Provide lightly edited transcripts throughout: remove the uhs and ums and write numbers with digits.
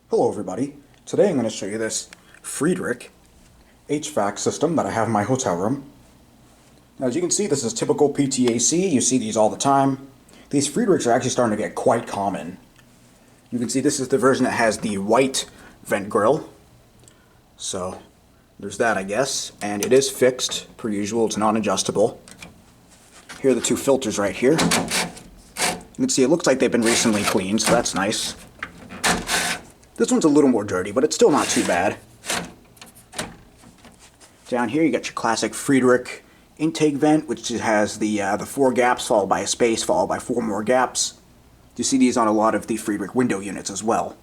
Hello everybody. Today I'm going to show you this Friedrich HVAC system that I have in my hotel room. Now, as you can see, this is typical PTAC. You see these all the time. These Friedrichs are actually starting to get quite common. You can see this is the version that has the white vent grill. So there's that, I guess. And it is fixed per usual. It's non-adjustable. Here are the two filters right here. You can see it looks like they've been recently cleaned, so that's nice. This one's a little more dirty, but it's still not too bad. Down here you got your classic Friedrich intake vent, which has the 4 gaps followed by a space followed by 4 more gaps. You see these on a lot of the Friedrich window units as well.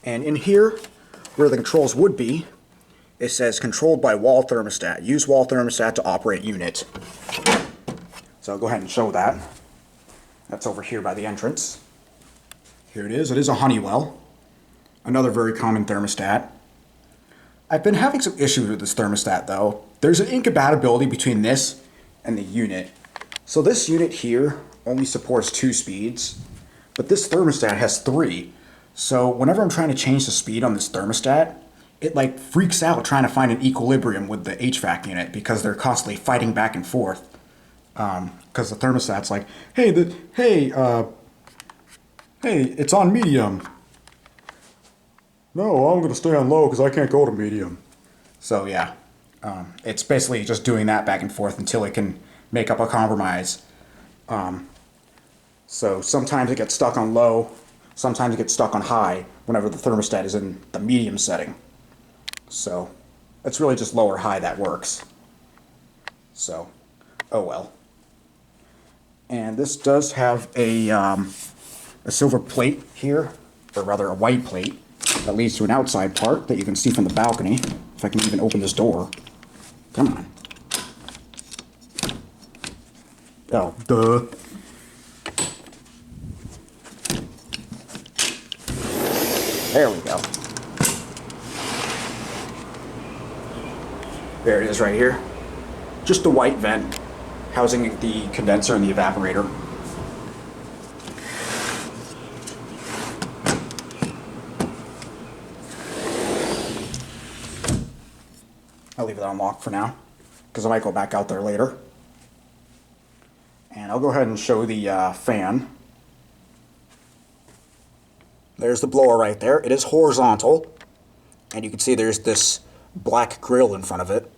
And in here, where the controls would be, it says controlled by wall thermostat. Use wall thermostat to operate unit. So I'll go ahead and show that. That's over here by the entrance. Here it is. It is a Honeywell. Another very common thermostat. I've been having some issues with this thermostat though. There's an incompatibility between this and the unit. So this unit here only supports 2 speeds, but this thermostat has 3. So whenever I'm trying to change the speed on this thermostat, it like freaks out trying to find an equilibrium with the HVAC unit because they're constantly fighting back and forth. Because the thermostat's like, hey, it's on medium. No, I'm going to stay on low because I can't go to medium. So yeah, it's basically just doing that back and forth until it can make up a compromise. So sometimes it gets stuck on low, sometimes it gets stuck on high whenever the thermostat is in the medium setting. So it's really just low or high that works. So, oh well. And this does have a silver plate here, or rather a white plate, that leads to an outside part that you can see from the balcony. If I can even open this door. Come on. Oh, duh. There we go. There it is right here. Just a white vent housing the condenser and the evaporator. I'll leave it unlocked for now, because I might go back out there later. And I'll go ahead and show the fan. There's the blower right there. It is horizontal, and you can see there's this black grill in front of it.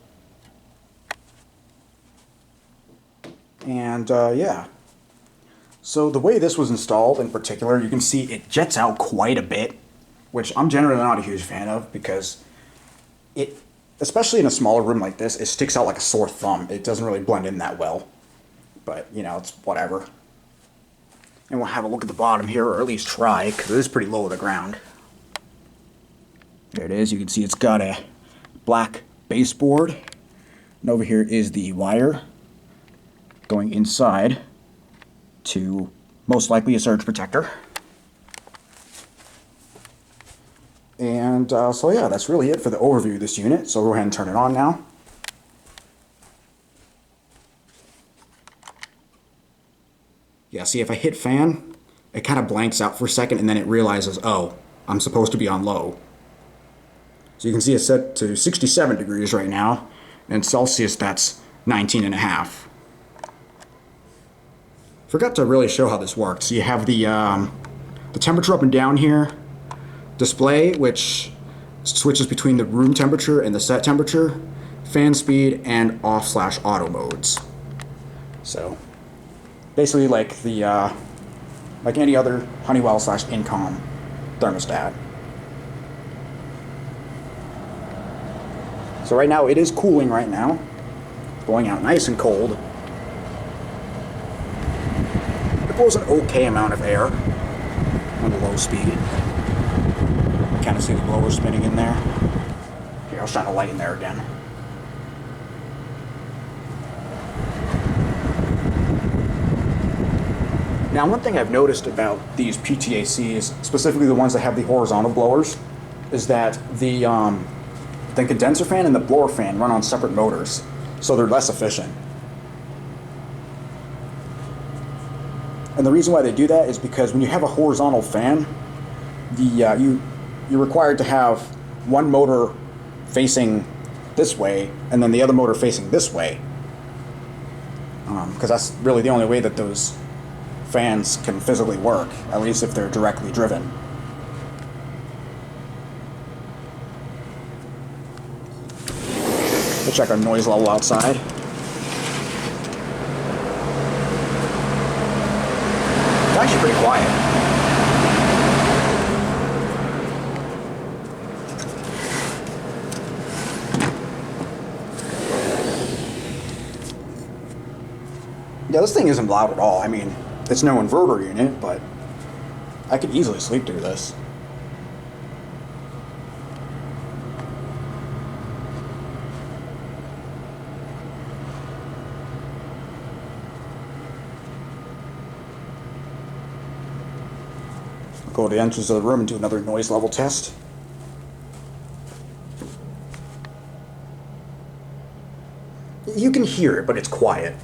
And yeah. So the way this was installed in particular, you can see it jets out quite a bit, which I'm generally not a huge fan of because it, especially in a smaller room like this, it sticks out like a sore thumb. It doesn't really blend in that well. But, you know, it's whatever. And we'll have a look at the bottom here, or at least try, because it is pretty low to the ground. There it is. You can see it's got a black baseboard. And over here is the wire going inside to most likely a surge protector. And so yeah, that's really it for the overview of this unit. So go ahead and turn it on now. Yeah, see, if I hit fan, it kind of blanks out for a second and then it realizes, oh, I'm supposed to be on low. So you can see it's set to 67 degrees right now, and Celsius that's 19.5. Forgot to really show how this works. So you have the temperature up and down here, display, which switches between the room temperature and the set temperature, fan speed, and off/auto modes. So basically like the like any other Honeywell/Incom thermostat. So right now it is cooling right now, going out nice and cold. It blows an okay amount of air on the low speed. You kind of see the blower spinning in there. Here, I'll shine a light in there again. Now, one thing I've noticed about these PTACs, specifically the ones that have the horizontal blowers, is that the condenser fan and the blower fan run on separate motors, so they're less efficient. And the reason why they do that is because when you have a horizontal fan, you're required to have one motor facing this way and then the other motor facing this way, because that's really the only way that those fans can physically work, at least if they're directly driven. Let's check our noise level outside. It's actually pretty quiet. Yeah, this thing isn't loud at all. I mean, it's no inverter unit, but I could easily sleep through this. Go to the entrance of the room and do another noise level test. You can hear it, but it's quiet.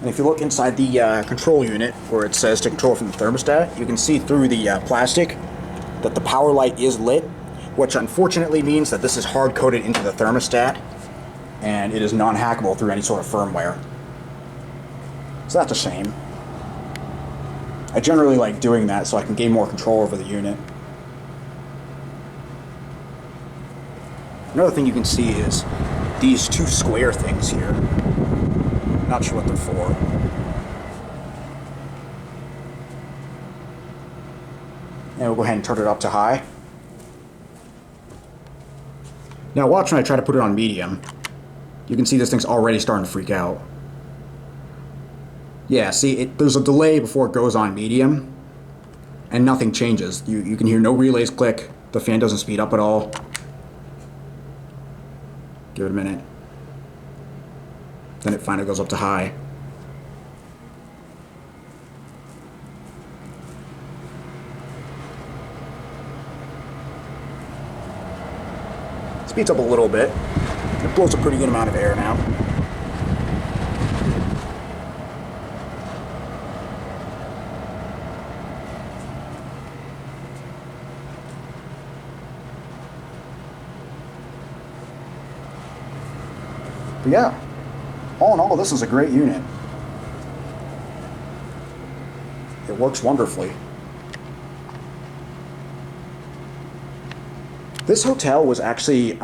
And if you look inside the control unit, where it says to control from the thermostat, you can see through the plastic that the power light is lit, which unfortunately means that this is hard-coded into the thermostat, and it is non-hackable through any sort of firmware. So that's a shame. I generally like doing that so I can gain more control over the unit. Another thing you can see is these two square things here. Not sure what they're for. And we'll go ahead and turn it up to high. Now watch when I try to put it on medium. You can see this thing's already starting to freak out. Yeah, see, there's a delay before it goes on medium, and nothing changes. You can hear no relays click, the fan doesn't speed up at all. Give it a minute. Then it finally goes up to high. Speeds up a little bit. It blows a pretty good amount of air now. But yeah, all in all, this is a great unit. It works wonderfully. This hotel was actually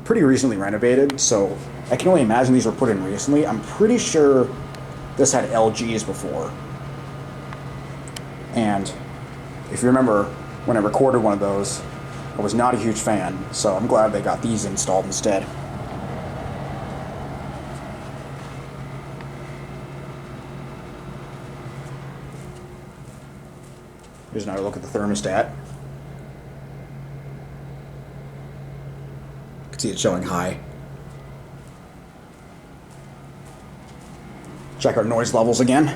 pretty recently renovated, so I can only imagine these were put in recently. I'm pretty sure this had LGs before. And if you remember, when I recorded one of those, I was not a huge fan, so I'm glad they got these installed instead. Here's another look at the thermostat. You can see it showing high. Check our noise levels again.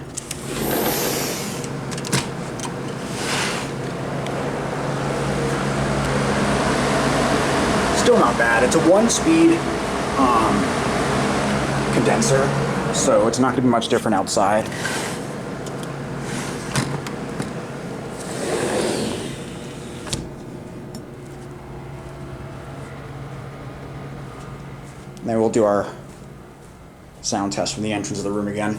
Still not bad. It's a one-speed condenser, so it's not going to be much different outside. Then we'll do our sound test from the entrance of the room again.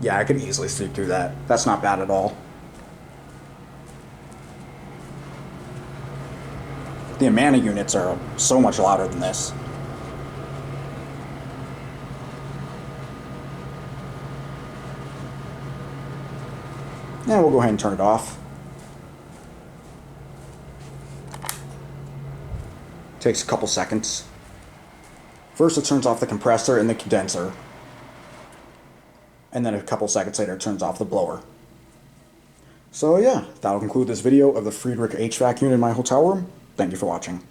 Yeah, I could easily sleep through that. That's not bad at all. The Amana units are so much louder than this. Now we'll go ahead and turn it off. Takes a couple seconds. First it turns off the compressor and the condenser, and then a couple seconds later it turns off the blower. So yeah, that'll conclude this video of the Friedrich HVAC unit in my hotel room. Thank you for watching.